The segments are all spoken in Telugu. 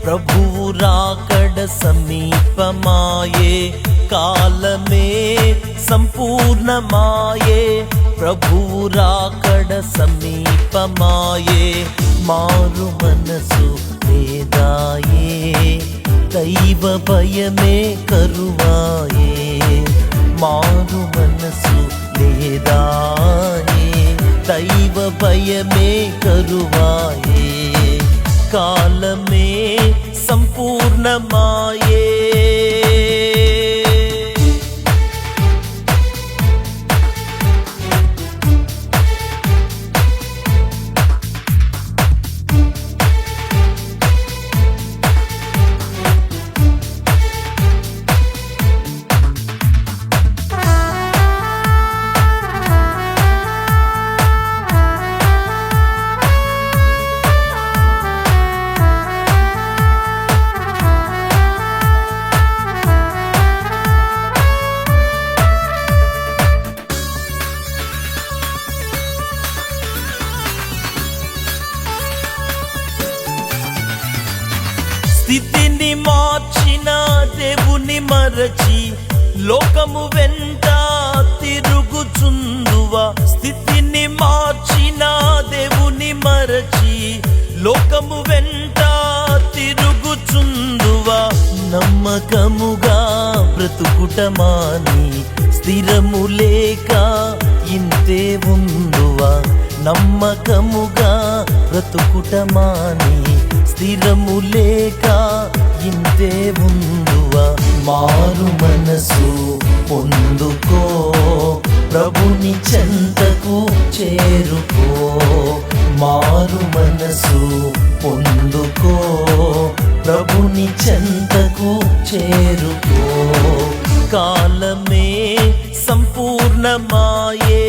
ప్రభువు రాకడ సమీపమాయే, కాలమే సంపూర్ణమాయే. ప్రభువు రాకడ సమీపమాయే, మారు మనసు లేదాయే, దైవ భయమే కరువాయే. మారు మనసు లేదాయే, దైవ భయమే కరువాయే. కాలమే సంపూర్ణమాయే. స్థితిని మార్చిన దేవుని మరచి లోకము వెంట తిరుగుచుందువా. స్థితిని మార్చిన దేవుని మరచి లోకము వెంట తిరుగుచుందువా. నమ్మకముగా బ్రతుకుటమాని స్థిరము లేక ఇంతే ఉందువా. నమ్మకముగా బ్రతుకుటమాని స్థిరము లేక ఇంతే ఉందువా. మారు మనసు పొందుకో, ప్రభుని చెంతకు చేరుకో. మారు మనసు పొందుకో, ప్రభుని చెంతకు చేరుకో. కాలమే సంపూర్ణమాయే.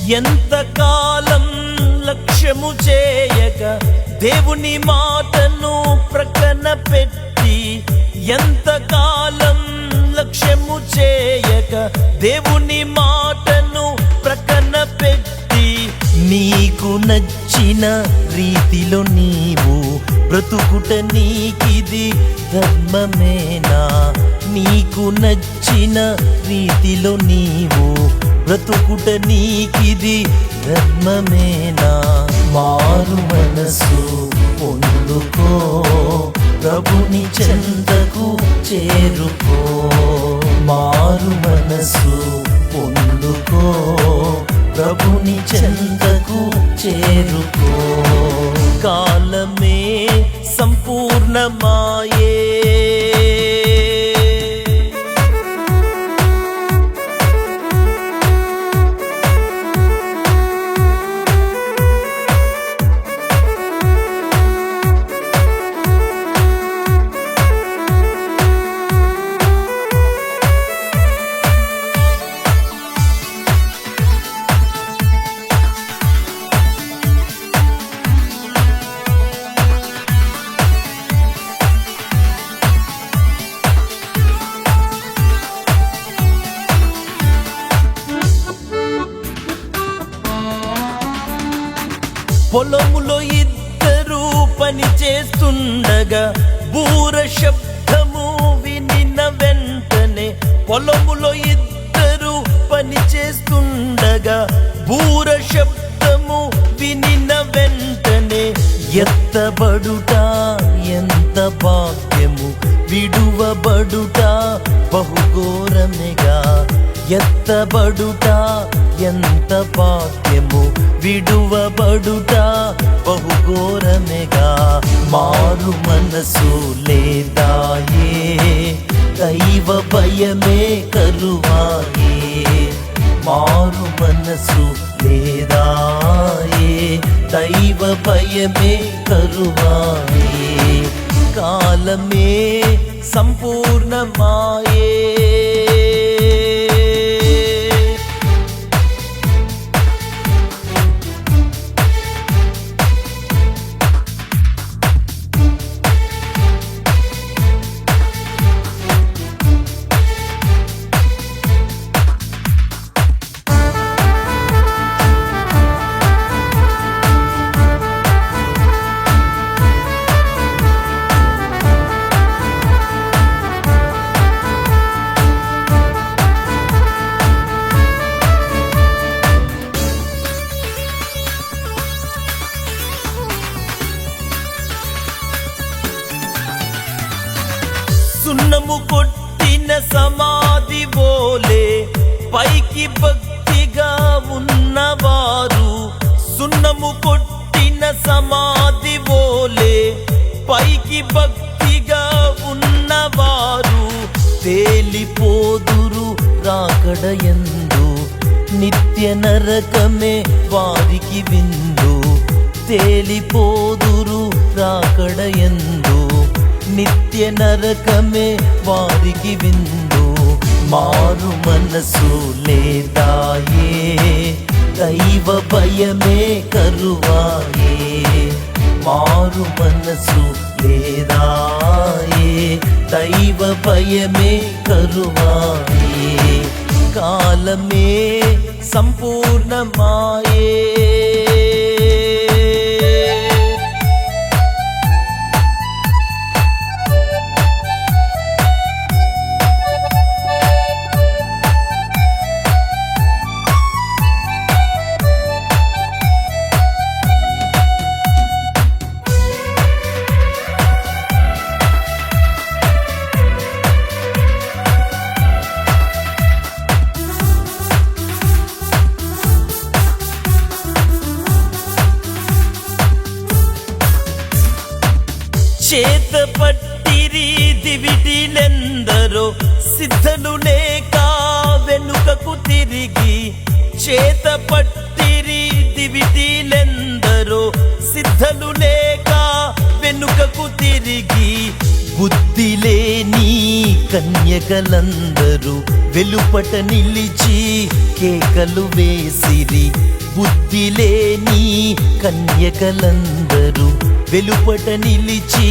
ఎంతకాలం లక్ష్యము చేయక దేవుని మాటను ప్రక్కన పెట్టి, ఎంతకాలం లక్ష్యము చేయక దేవుని మాటను ప్రక్కన పెట్టి, నీకు నచ్చిన రీతిలో నీవు బ్రతుకుట నీకిది ధర్మమేనా. నీకు నచ్చిన రీతిలో నీవు బ్రతుకుట నీకిది ధర్మమేనా. మారు మనసు పొందుకో, ప్రభుని చెంతకు చేరుకో. మారు మనసు పొందుకో, ప్రభుని చెంతకు చేరుకో. కాలమే సంపూర్ణమాయే. పొలములో ఇద్దరు పని చేస్తుండగా బూర శబ్దము వినిన వెంటనే. పొలములో ఇద్దరు పని చేస్తుండగా బూర శబ్దము వినిన వెంటనే. ఎత్తబడుట ఎంత భాగ్యము, విడువబడుట బహుఘోరమేగా. ఎత్తబడుట ఎంత భాగ్యము, విడువబడుట బహుఘోరమేగా. మారు మనసు లేదాయే, దైవ భయమే కరువాయే. మారు మనసు లేదాయే, దైవ భయమే కరువాయే, కాలమే సంపూర్ణమాయే. సున్నము కొట్టిన సమాధి బోలే పైకి భక్తిగా ఉన్నవారు, సున్నము కొట్టిన సమాధి బోలే పైకి భక్తిగా ఉన్నవారు, తేలిపోదురు రాకడయందు, నిత్య నరకమే వారికి విందు. తేలిపోదురు రాకడయందు, నిత్య నరకమే వారికి విందు. మారు మనసు లేదాయే, దైవ భయమే కరువాయే, మారు మనసు లేదాయే, దైవ భయమే కరువాయే, కాలమే సంపూర్ణమాయే. చేత పట్టిరి దివిటీలెందరో సిద్ధలు లేక వెనుకకు తిరిగి, చేత పట్టిరి దివిటీలెందరో సిద్ధలు లేక వెనుకకు తిరిగి, బుద్ధి లేని కన్యకలందరూ వెలుపట నిలిచి కేకలు వేసిరి. బుద్ధి లేని కన్యకలందరూ వెలుపట నిలిచి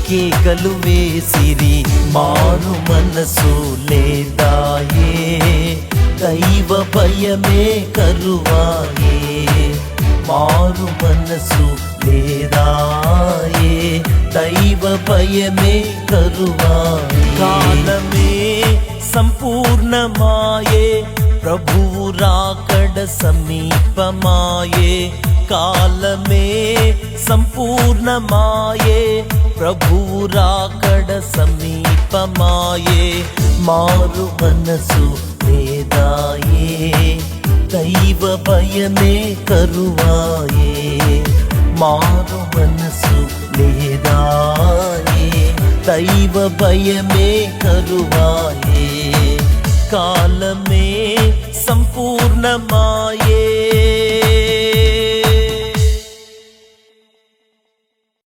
కేకలు వేసిరి. మారు మనసు లేదాయే, దైవ భయమే కరువాయే, మారు మనసు లేదాయే, దైవ భయమే కరువాయే, కాలమే సంపూర్ణమాయే, ప్రభువు రాకడ సమీపమాయే, కాలమే సంపూర్ణమాయే, ప్రభువు రాకడ సమీపమాయే. మారు మనసు లేదాయే, దైవ భయమే కరువాయే, మారు మనసు లేదాయే, దైవ భయమే కరువాయే, కాలమే సంపూర్ణమాయే.